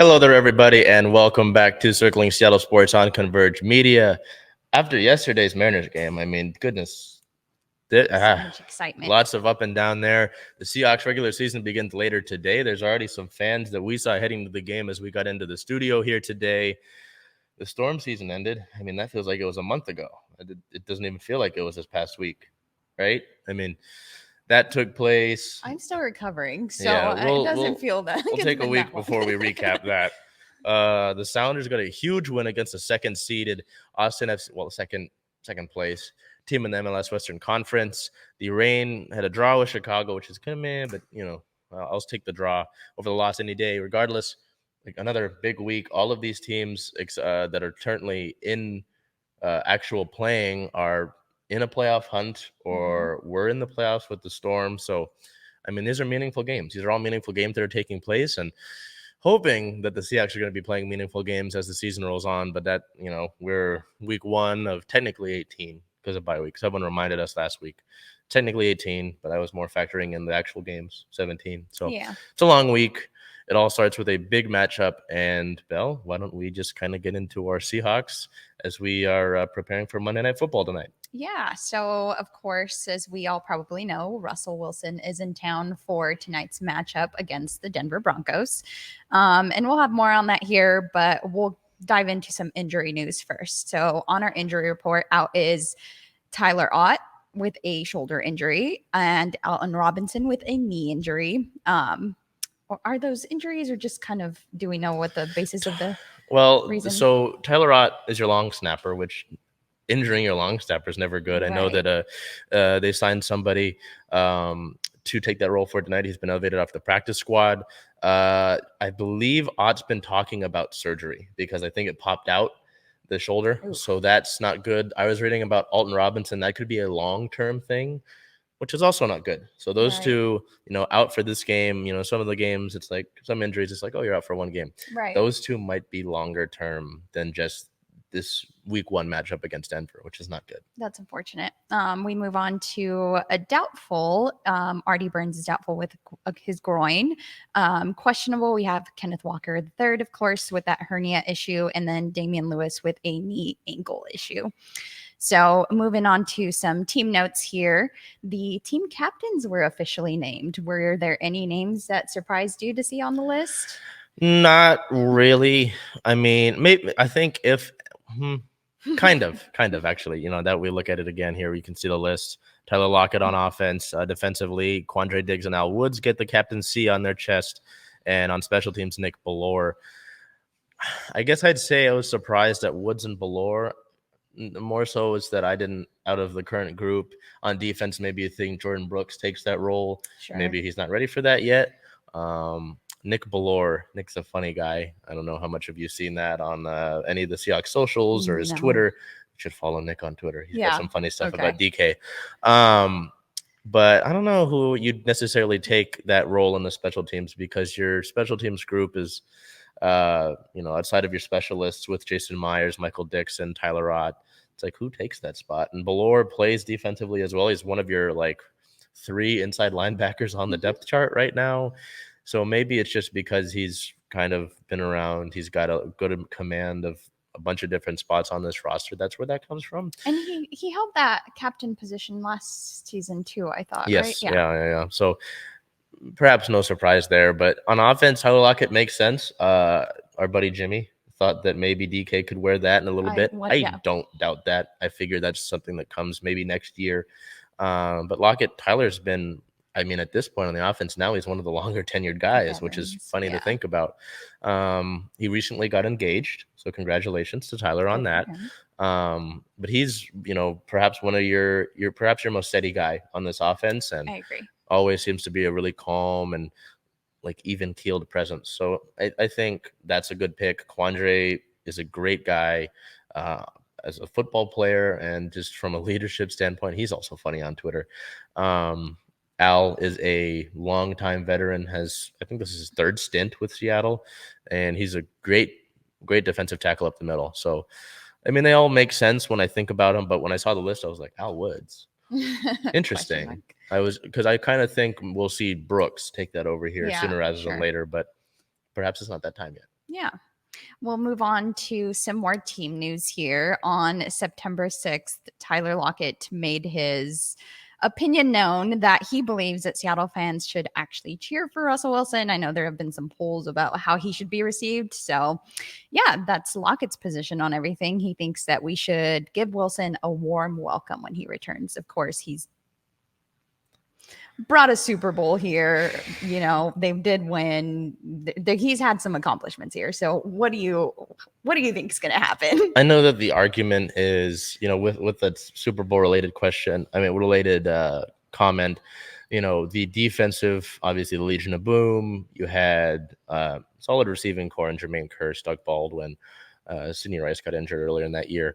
Hello there, everybody, and welcome back to Circling Seattle Sports on Converge Media. After yesterday's Mariners game, I mean, goodness, So much excitement. lots of up and down there. The Seahawks regular season begins later today. There's already some fans that we saw heading to the game as we got into the studio here today. The storm season ended. I mean, that feels like it was a month ago. It doesn't even feel like it was this past week, right? I mean, that took place. I'm still recovering, so Yeah, it doesn't feel that. We'll take a week before we recap that. The Sounders got a huge win against the second-seeded Austin FC, well, second place team in the MLS Western Conference. The Reign had a draw with Chicago, which is kind of meh, but I'll take the draw over the loss any day. Regardless, like another big week. All of these teams that are currently in actual playing are in a playoff hunt or were in the playoffs with the Storm. So, I mean, these are meaningful games. These are all meaningful games that are taking place, and hoping that the Seahawks are going to be playing meaningful games as the season rolls on. But that, we're week 1 of technically 18 because of bye week. Someone reminded us last week. Technically 18, but I was more factoring in the actual games, 17. So Yeah. It's a long week. It all starts with a big matchup. And, Bel, why don't we just kind of get into our Seahawks as we are preparing for Monday Night Football tonight? Yeah. So, of course, as we all probably know, Russell Wilson is in town for tonight's matchup against the Denver Broncos. And we'll have more on that here, but we'll dive into some injury news first. So, on our injury report, out is Tyler Ott with a shoulder injury and Alton Robinson with a knee injury. Or are those injuries, or just kind of, do we know what the basis of the reason? So Tyler Ott is your long snapper, which injuring your long snapper is never good. Right. I know that they signed somebody to take that role for tonight. He's been elevated off the practice squad. I believe Ott's been talking about surgery because I think it popped out the shoulder. Oof. So that's not good. I was reading about Alton Robinson. That could be a long-term thing, which is also not good. So those two, out for this game. Some of the games, it's like some injuries, it's like, oh, you're out for one game. Right. Those two might be longer term than just this week 1 matchup against Denver, which is not good. That's unfortunate. We move on to a doubtful. Artie Burns is doubtful with his groin. Questionable, we have Kenneth Walker III, of course, with that hernia issue, and then Damian Lewis with a knee ankle issue. So moving on to some team notes here. The team captains were officially named. Were there any names that surprised you to see on the list? Not really. I mean, maybe I think if kind of actually, that we look at it again here, you can see the list. Tyler Lockett on offense, defensively, Quandre Diggs and Al Woods get the captaincy on their chest, and on special teams, Nick Bellore. I guess I'd say I was surprised at Woods and Bellore. More so is that I didn't, out of the current group on defense, maybe you think Jordan Brooks takes that role. Sure. Maybe he's not ready for that yet. Nick Bellore. Nick's a funny guy. I don't know how much of you seen that on any of the Seahawks socials or his Twitter. You should follow Nick on Twitter. He's got some funny stuff about DK. But I don't know who you'd necessarily take that role in the special teams, because your special teams group is, outside of your specialists with Jason Myers, Michael Dixon, Tyler Ott. It's like, who takes that spot? And Bellore plays defensively as well. He's one of your 3 inside linebackers on the depth chart right now. So maybe it's just because he's kind of been around. He's got a good command of a bunch of different spots on this roster. That's where that comes from. And he held that captain position last season too, I thought. Yes. Right? Yeah. So perhaps no surprise there. But on offense, Tyler Lockett makes sense. Our buddy Jimmy thought that maybe DK could wear that in a little bit. I don't doubt that. I figure that's something that comes maybe next year. But Lockett, Tyler's been, at this point on the offense now, he's one of the longer tenured guys, which is funny to think about. He recently got engaged, so congratulations to Tyler on that. But he's, perhaps one of your most steady guy on this offense, and I agree. Always seems to be a really calm and even keeled presence. So I think that's a good pick. Quandre is a great guy as a football player, and just from a leadership standpoint, he's also funny on Twitter. Al is a longtime veteran, I think this is his third stint with Seattle, and he's a great defensive tackle up the middle. So, I mean, they all make sense when I think about him, but when I saw the list, I was like, Al Woods. Interesting. Because I kind of think we'll see Brooks take that over here sooner rather than later, but perhaps it's not that time yet. Yeah. We'll move on to some more team news here. On September 6th, Tyler Lockett made his opinion known that he believes that Seattle fans should actually cheer for Russell Wilson. I know there have been some polls about how he should be received. So, yeah, that's Lockett's position on everything. He thinks that we should give Wilson a warm welcome when he returns. Of course, he's brought a Super Bowl here. You know, they did win. He's had some accomplishments here. So what do you think is going to happen? I know that the argument is, you know, with the Super Bowl related comment, you know, the defensive, obviously the Legion of Boom, you had solid receiving core in Jermaine Kearse, Doug Baldwin, Sidney Rice got injured earlier in that year.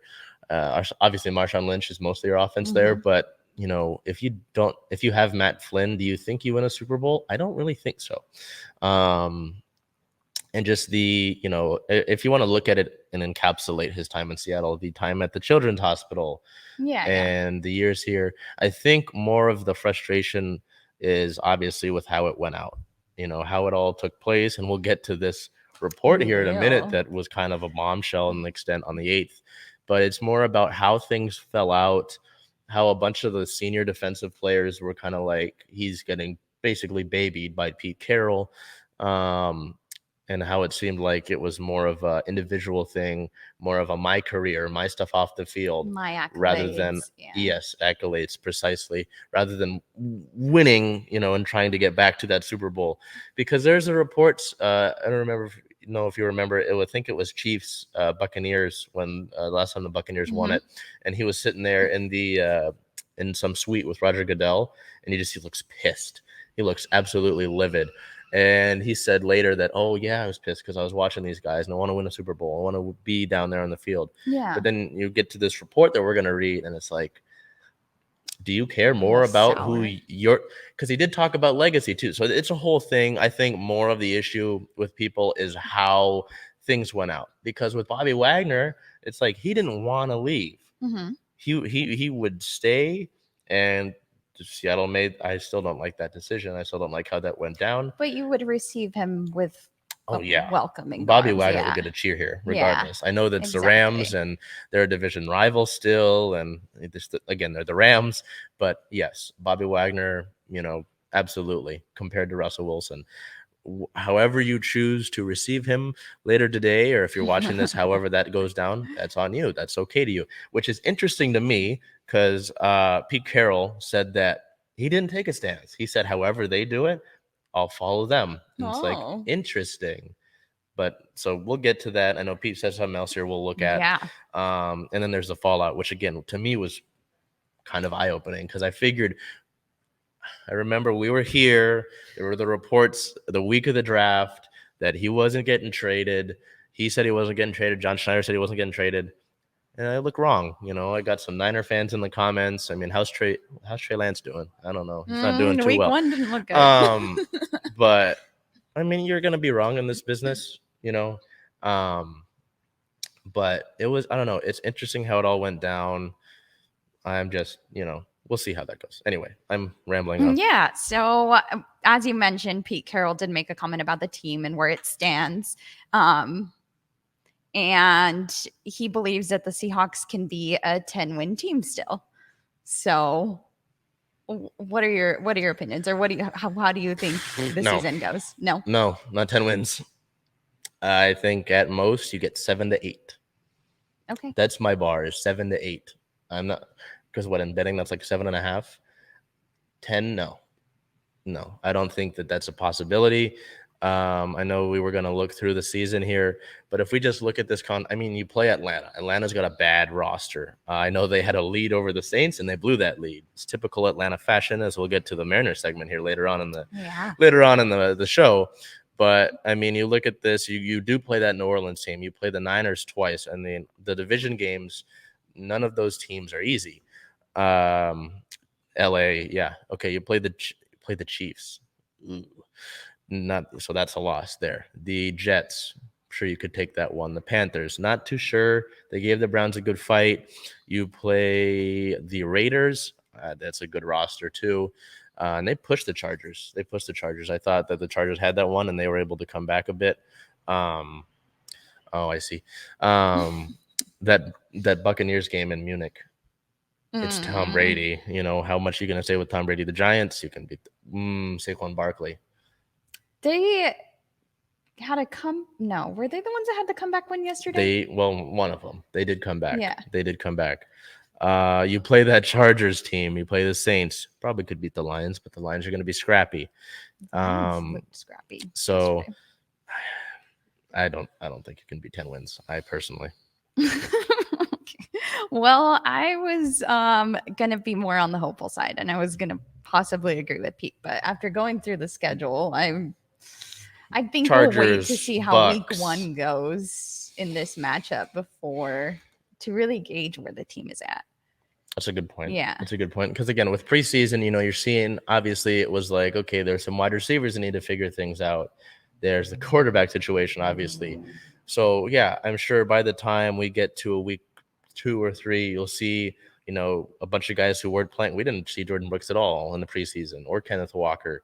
Obviously Marshawn Lynch is mostly your offense there, but you know, if you have Matt Flynn, do you think you win a Super Bowl? I don't really think so. And just you know, if you want to look at it and encapsulate his time in Seattle, the time at the Children's Hospital, and the years here, I think more of the frustration is obviously with how it went out, you know, how it all took place. And we'll get to this report here in a minute that was kind of a bombshell in the extent on the 8th, but it's more about how things fell out, how a bunch of the senior defensive players were kind of like, he's getting basically babied by Pete Carroll, and how it seemed like it was more of an individual thing, more of a my career, my stuff off the field, my accolades, rather than accolades, precisely, rather than winning, you know, and trying to get back to that Super Bowl. Because there's a reports, I don't know if you remember, I think it was Chiefs Buccaneers when last time the Buccaneers won it, and he was sitting there in some suite with Roger Goodell, and he looks pissed. He looks absolutely livid. And he said later that, oh, yeah, I was pissed because I was watching these guys and I want to win a Super Bowl. I want to be down there on the field. Yeah. But then you get to this report that we're going to read, and it's like, do you care more about who because he did talk about legacy too. So it's a whole thing. I think more of the issue with people is how things went out. Because with Bobby Wagner, it's like he didn't want to leave. He would stay, and Seattle I still don't like that decision. I still don't like how that went down. But you would receive him with welcoming Bobby arms, Wagner would get a cheer here regardless. I know that's the Rams and they're a division rival still, and again, they're the Rams, but yes, Bobby Wagner, you know, absolutely, compared to Russell Wilson. However you choose to receive him later today, or if you're watching this, however that goes down, that's on you. That's okay to you, which is interesting to me because Pete Carroll said that he didn't take a stance. He said, however they do it, I'll follow them. And it's like, interesting. But so we'll get to that. I know Pete said something else here we'll look at. And then there's the fallout, which again, to me was kind of eye-opening because I remember we were here. There were the reports the week of the draft that he wasn't getting traded. He said he wasn't getting traded. John Schneider said he wasn't getting traded. And I look wrong. You know, I got some Niner fans in the comments. I mean, how's Trey Lance doing? I don't know. He's not doing too week well. One didn't look good. But I mean, you're gonna be wrong in this business, you know. But it was, I don't know. It's interesting how it all went down. I'm just, you know, we'll see how that goes. Anyway, I'm rambling on. Yeah. So as you mentioned, Pete Carroll did make a comment about the team and where it stands. And he believes that the Seahawks can be a 10-win team still. So what are your opinions, or how do you think the season goes? No, not 10 wins. I think at most you get 7 to 8. Okay. That's my bar, is 7 to 8. I'm not, because what in betting, that's like 7.5. 10, no. I don't think that's a possibility. I know we were going to look through the season here, but if we just look at this you play Atlanta. Atlanta's got a bad roster. I know they had a lead over the Saints and they blew that lead. It's typical Atlanta fashion, as we'll get to the Mariners segment here later on in the show. But I mean, you look at this, you do play that New Orleans team, you play the Niners twice, and the division games, none of those teams are easy. LA, yeah, okay, you play the Chiefs. Ooh. Not so that's a loss there. The Jets, sure you could take that one. The Panthers, not too sure. They gave the Browns a good fight. You play the Raiders. That's a good roster too. And they pushed the Chargers. I thought that the Chargers had that one and they were able to come back a bit. Oh, I see. That Buccaneers game in Munich. It's Tom Brady. You know, how much are you going to say with Tom Brady? The Giants, you can beat Saquon Barkley. They had a were they the ones that had the comeback win yesterday? One of them. They did come back. Yeah. They did come back. You play that Chargers team. You play the Saints. Probably could beat the Lions, but the Lions are going to be scrappy. Scrappy. So yesterday. I don't think you can beat 10 wins. I personally. Well, I was gonna be more on the hopeful side, and I was gonna possibly agree with Pete. But after going through the schedule, I think Chargers, we'll wait to see how Bucks. week 1 goes in this matchup before to really gauge where the team is at. That's a good point. Yeah. That's a good point. Because again, with preseason, you know, you're seeing obviously it was like, okay, there's some wide receivers that need to figure things out. There's the quarterback situation, obviously. So yeah, I'm sure by the time we get to a week 2 or 3, you'll see, you know, a bunch of guys who weren't playing. We didn't see Jordan Brooks at all in the preseason, or Kenneth Walker,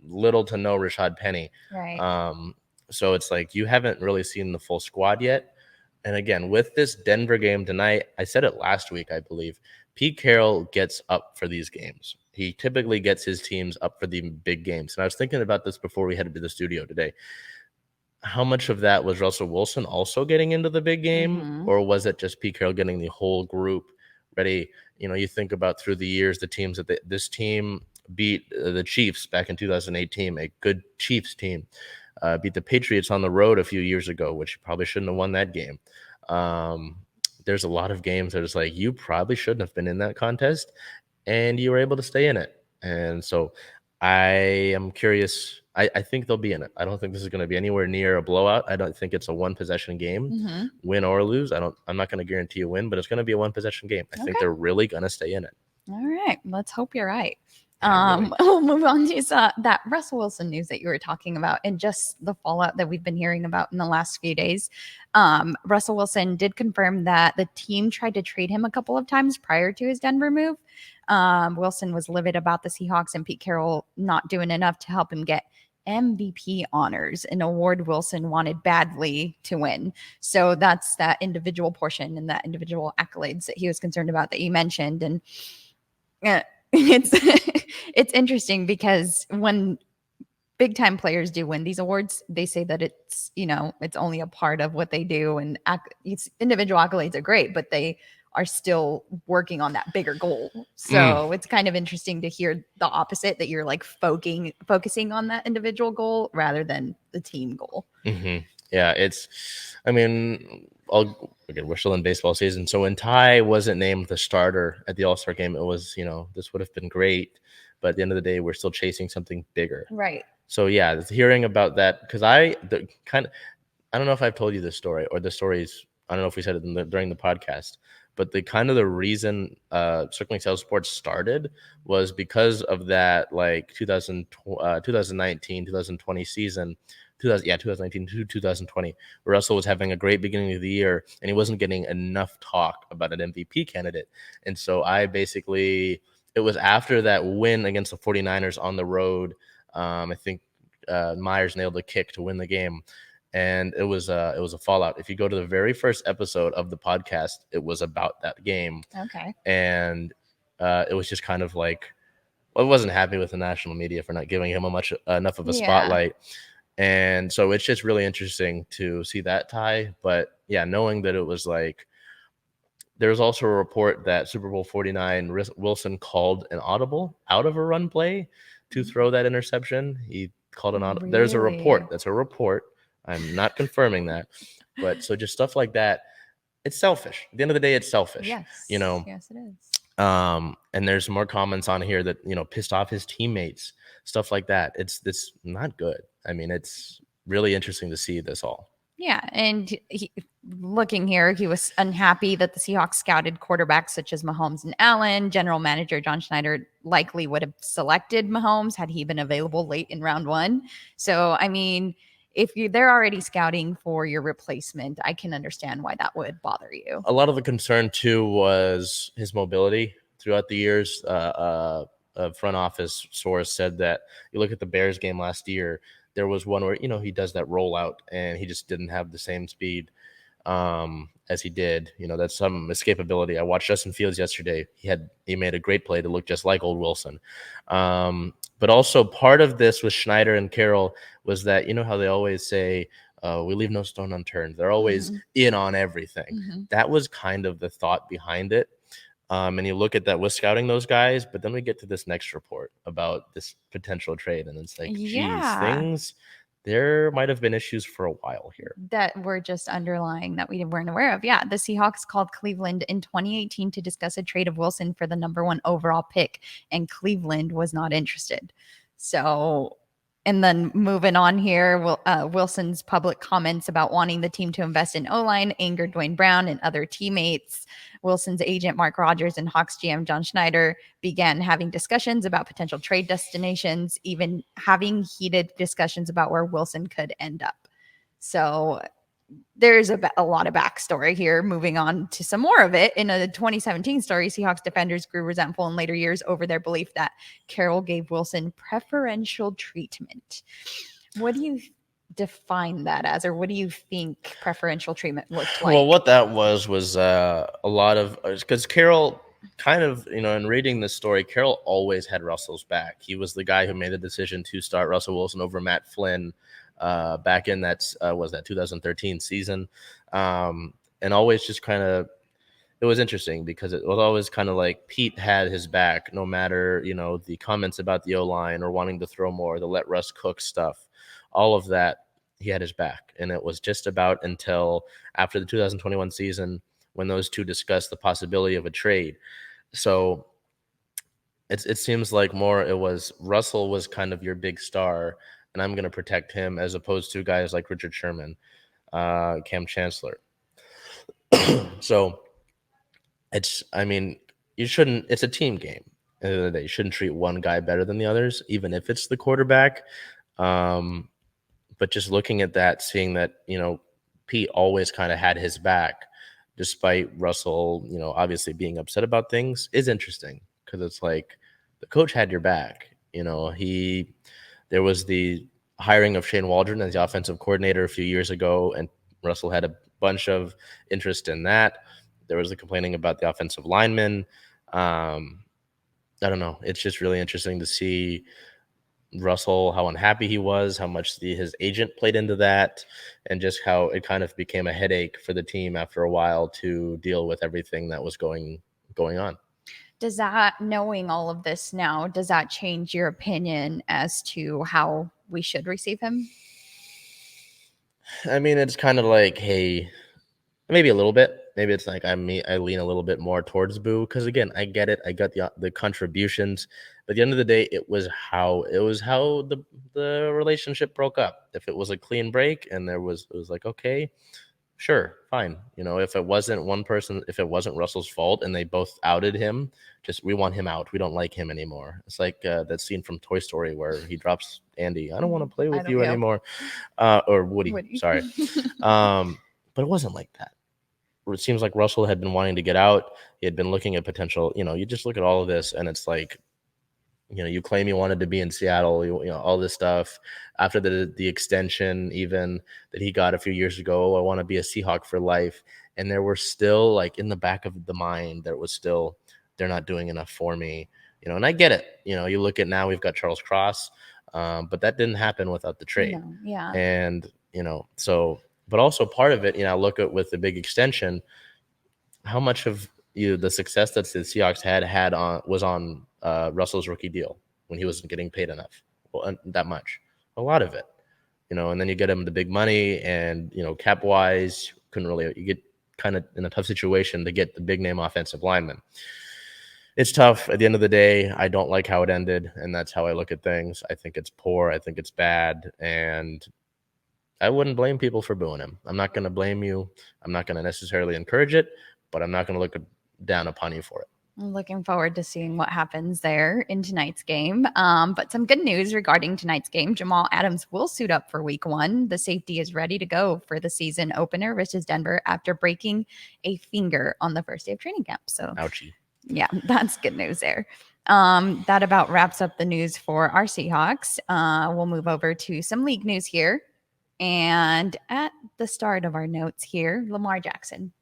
little to no Rashad Penny. Right. So it's like you haven't really seen the full squad yet. And again, with this Denver game tonight, I said it last week, I believe, Pete Carroll gets up for these games. He typically gets his teams up for the big games. And I was thinking about this before we headed to the studio today. How much of that was Russell Wilson also getting into the big game? Or was it just Pete Carroll getting the whole group ready? You know, you think about through the years, the teams that this team beat the Chiefs back in 2018, a good Chiefs team. Beat the Patriots on the road a few years ago, which probably shouldn't have won that game. There's a lot of games that it's like you probably shouldn't have been in that contest, and you were able to stay in it. And so I am curious. I think they'll be in it. I don't think this is going to be anywhere near a blowout. I don't think it's a one possession game, win or lose. I'm not going to guarantee a win, but it's going to be a one possession game. I think they're really going to stay in it. All right. Let's hope you're right. Really. We'll move on to that Russell Wilson news that you were talking about and just the fallout that we've been hearing about in the last few days. Russell Wilson did confirm that the team tried to trade him a couple of times prior to his Denver move. Wilson was livid about the Seahawks and Pete Carroll not doing enough to help him get MVP honors, an award Wilson wanted badly to win. So that's that individual portion and that individual accolades that he was concerned about that you mentioned. And it's interesting because when big time players do win these awards, they say that it's, you know, it's only a part of what they do, and it's individual accolades are great, but they are still working on that bigger goal. So it's kind of interesting to hear the opposite, that you're like focusing on that individual goal rather than the team goal. Yeah, again, we're still in baseball season. So when Ty wasn't named the starter at the All-Star game, it was, you know, this would have been great. But at the end of the day, we're still chasing something bigger. Right. So yeah, hearing about that, because I don't know if I've told you this story, or the stories, I don't know if we said it during the podcast, but the reason Circling SattleSport started was because of that, like 2019, 2020 season. 2019 to 2020. Russell was having a great beginning of the year, and he wasn't getting enough talk about an MVP candidate. And so it was after that win against the 49ers on the road. I think Myers nailed a kick to win the game. And it was a fallout. If you go to the very first episode of the podcast, it was about that game. Okay. And it was just kind of like, I wasn't happy with the national media for not giving him enough of a spotlight. And so it's just really interesting to see that tie. But yeah, knowing that it was like, there was also a report that Super Bowl 49 Wilson called an audible out of a run play to throw that interception. He called an audible. There's a report. That's a report. I'm not confirming that. But so just stuff like that. It's selfish. At the end of the day, it's selfish. Yes. You know. Yes, it is. And there's more comments on here that, you know, pissed off his teammates, stuff like that. It's not good. I mean, it's really interesting to see this all. Yeah, and looking here, he was unhappy that the Seahawks scouted quarterbacks such as Mahomes and Allen. General manager John Schneider likely would have selected Mahomes had he been available late in round one. So, I mean, if they're already scouting for your replacement, I can understand why that would bother you. A lot of the concern too was his mobility throughout the years. A front office source said that you look at the Bears game last year, there was one where, he does that rollout and he just didn't have the same speed as he did. That's some escapability. I watched Justin Fields yesterday. He made a great play to look just like old Wilson. But also part of this with Schneider and Carroll was that, how they always say, we leave no stone unturned. They're always in on everything. That was kind of the thought behind it. And you look at that with scouting those guys, but then we get to this next report about this potential trade, and it's like, geez, there might have been issues for a while here that were just underlying that we weren't aware of. Yeah, the Seahawks called Cleveland in 2018 to discuss a trade of Wilson for the number 1 overall pick, and Cleveland was not interested. So, and then moving on here, Wilson's public comments about wanting the team to invest in O-line angered Dwayne Brown and other teammates. Wilson's agent, Mark Rogers, and Hawks GM, John Schneider, began having discussions about potential trade destinations, even having heated discussions about where Wilson could end up. So there's a lot of backstory here. Moving on to some more of it. In a 2017 story, Seahawks defenders grew resentful in later years over their belief that Carroll gave Wilson preferential treatment. What do you define that as, or what do you think preferential treatment looked like? Well, what that was a lot of, because Carroll kind of, in reading this story, Carroll always had Russell's back. He was the guy who made the decision to start Russell Wilson over Matt Flynn back in that 2013 season, and always just kind of, it was interesting because it was always kind of like Pete had his back, no matter the comments about the O-line or wanting to throw more, the let Russ cook stuff, all of that, he had his back. And it was just about until after the 2021 season when those two discussed the possibility of a trade. So it seems like more it was Russell was kind of your big star, and I'm going to protect him, as opposed to guys like Richard Sherman, Cam Chancellor. So it's a team game. At the end of the day, you shouldn't treat one guy better than the others, even if it's the quarterback. But just looking at that, seeing that, Pete always kind of had his back, despite Russell, obviously being upset about things, is interesting, because it's like the coach had your back. There was the hiring of Shane Waldron as the offensive coordinator a few years ago, and Russell had a bunch of interest in that. There was the complaining about the offensive linemen. I don't know. It's just really interesting to see Russell, how unhappy he was, how much his agent played into that, and just how it kind of became a headache for the team after a while to deal with everything that was going on. Does that, knowing all of this now, does that change your opinion as to how we should receive him? I mean, it's kind of like, hey, maybe a little bit. Maybe it's like I lean a little bit more towards Boo, because again, I get it. I got the contributions, but at the end of the day, it was how the relationship broke up. If it was a clean break and it was like, okay, sure, fine. If it wasn't one person, if it wasn't Russell's fault and they both outed him, we want him out. We don't like him anymore. It's like that scene from Toy Story where he drops Andy. I don't want to play with you anymore. Or Woody. Sorry. But it wasn't like that. It seems like Russell had been wanting to get out. He had been looking at potential, you just look at all of this and it's like, you claim you wanted to be in Seattle, all this stuff after the extension, even that he got a few years ago. I want to be a Seahawk for life. And there were still, like, in the back of the mind, there was still, they're not doing enough for me, and I get it. You look at now, we've got Charles Cross, but that didn't happen without the trade. No, yeah. And, so, but also part of it, look at with the big extension, how much of the success that the Seahawks was on Russell's rookie deal when he wasn't getting paid enough, that much, a lot of it, and then you get him the big money, and cap wise, you get kind of in a tough situation to get the big name offensive lineman. It's tough. At the end of the day, I don't like how it ended, and that's how I look at things. I think it's poor. I think it's bad, and I wouldn't blame people for booing him. I'm not going to blame you. I'm not going to necessarily encourage it, but I'm not going to look down upon you for it. I'm looking forward to seeing what happens there in tonight's game. But some good news regarding tonight's game. Jamal Adams will suit up for week 1. The safety is ready to go for the season opener versus Denver after breaking a finger on the first day of training camp. So, ouchie. Yeah, that's good news there. That about wraps up the news for our Seahawks. We'll move over to some league news here. And at the start of our notes here, Lamar Jackson.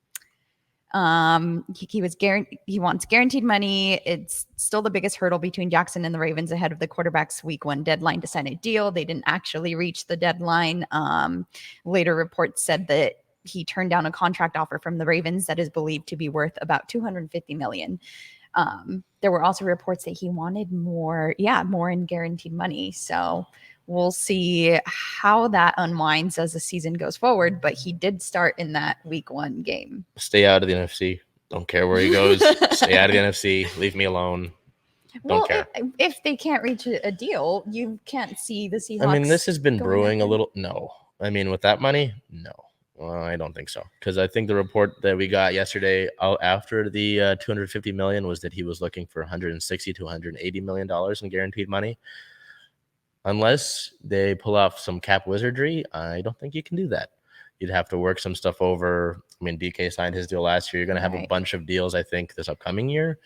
He wants guaranteed money. It's still the biggest hurdle between Jackson and the Ravens ahead of the quarterback's week 1 deadline to sign a deal. They didn't actually reach the deadline. Later reports said that he turned down a contract offer from the Ravens that is believed to be worth about $250 million. There were also reports that he wanted more in guaranteed money. So we'll see how that unwinds as the season goes forward. But he did start in that week 1 game. Stay out of the NFC. Don't care where he goes. Stay out of the NFC. Leave me alone. Don't care. If they can't reach a deal, you can't see the Seahawks. I mean, this has been brewing a little. No. I mean, with that money, no. Well, I don't think so. Because I think the report that we got yesterday after the $250 million was that he was looking for $160 to $180 million in guaranteed money. Unless they pull off some cap wizardry, I don't think you can do that. You'd have to work some stuff over. I mean, DK signed his deal last year. You're going to have a bunch of deals, I think, this upcoming year.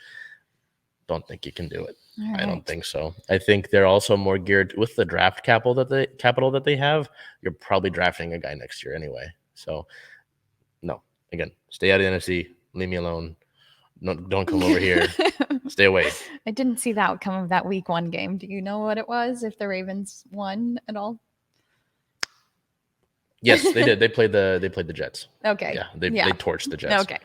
Don't think you can do it. I don't think so. I think they're also more geared with the draft capital that they have. You're probably drafting a guy next year anyway. So, no. Again, stay out of the NFC. Leave me alone. No, don't come over here. Stay away. I didn't see the outcome of that week 1 game. Do you know what it was? If the Ravens won at all? Yes, they did. They played the Jets. Okay. Yeah, they torched the Jets. Okay.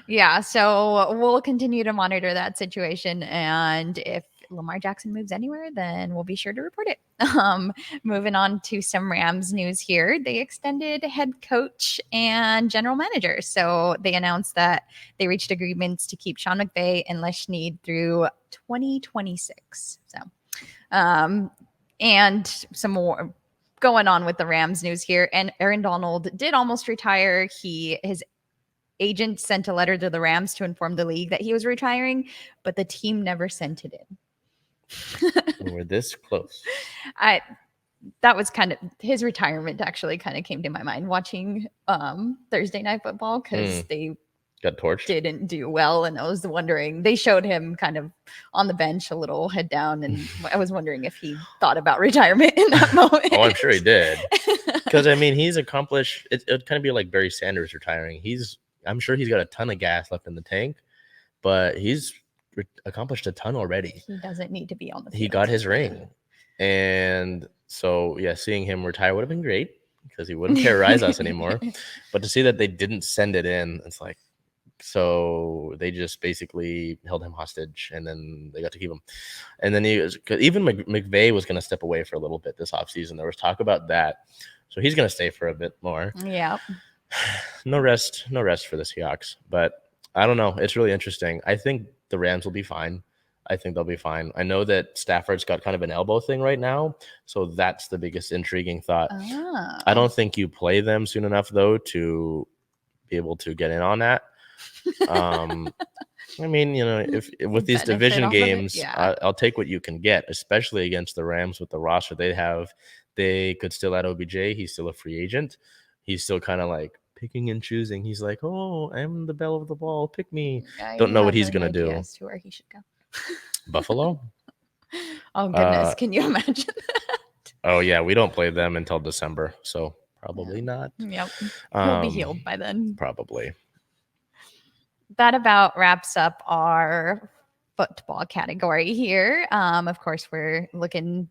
Yeah. So we'll continue to monitor that situation, and if Lamar Jackson moves anywhere, then we'll be sure to report it. Moving on to some Rams news here. They extended head coach and general manager. So they announced that they reached agreements to keep Sean McVay and Les Snead through 2026. So, and some more going on with the Rams news here. And Aaron Donald did almost retire. His agent sent a letter to the Rams to inform the league that he was retiring, but the team never sent it in. We're this close. That was kind of his retirement actually kind of came to my mind watching Thursday Night Football because they got torched. Didn't do well, and I was wondering, they showed him kind of on the bench, a little head down, and I was wondering if he thought about retirement in that moment. Oh, I'm sure he did. Because I mean, he's accomplished. It'd kind of be like Barry Sanders retiring. I'm sure he's got a ton of gas left in the tank, but he's accomplished a ton already. He doesn't need to be on the field. He got his ring. And so, yeah, seeing him retire would have been great because he wouldn't terrorize us anymore. But to see that they didn't send it in, it's like, so they just basically held him hostage, and then they got to keep him. And then even McVay was going to step away for a little bit this offseason. There was talk about that. So he's going to stay for a bit more. Yeah. No rest for the Seahawks. But I don't know. It's really interesting. I think the Rams will be fine. I think they'll be fine. I know that Stafford's got kind of an elbow thing right now, so that's the biggest intriguing thought. Oh. I don't think you play them soon enough, though, to be able to get in on that. I mean, if with these division games, I'll take what you can get, especially against the Rams with the roster they have. They could still add OBJ. He's still a free agent. He's still kind of like picking and choosing. He's like, oh, I'm the belle of the ball. Pick me. Don't know what he's going to do. As to where he should go. Buffalo? Oh, goodness. Can you imagine that? Oh, yeah. We don't play them until December, so probably not. Yep. He'll be healed by then. Probably. That about wraps up our football category here. Of course, we're looking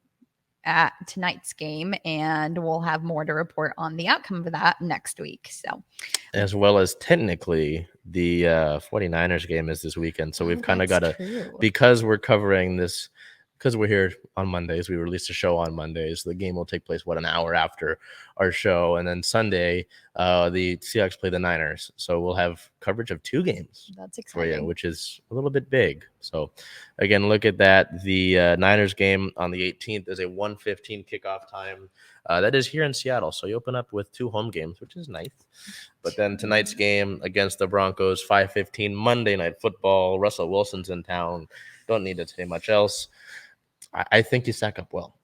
at tonight's game, and we'll have more to report on the outcome of that next week. So, as well as technically the 49ers game is this weekend. So we've kind of got to, because we're covering this because we're here on Mondays, we release a show on Mondays. The game will take place, an hour after our show. And then Sunday, the Seahawks play the Niners. So we'll have coverage of 2 games That's for you, exciting. which is a little bit big. So, again, look at that. The Niners game on the 18th is a 1:15 kickoff time. That is here in Seattle. So you open up with 2 home games, which is nice. But then tonight's game against the Broncos, 5:15 Monday Night Football. Russell Wilson's in town. Don't need to say much else. I think you stack up well.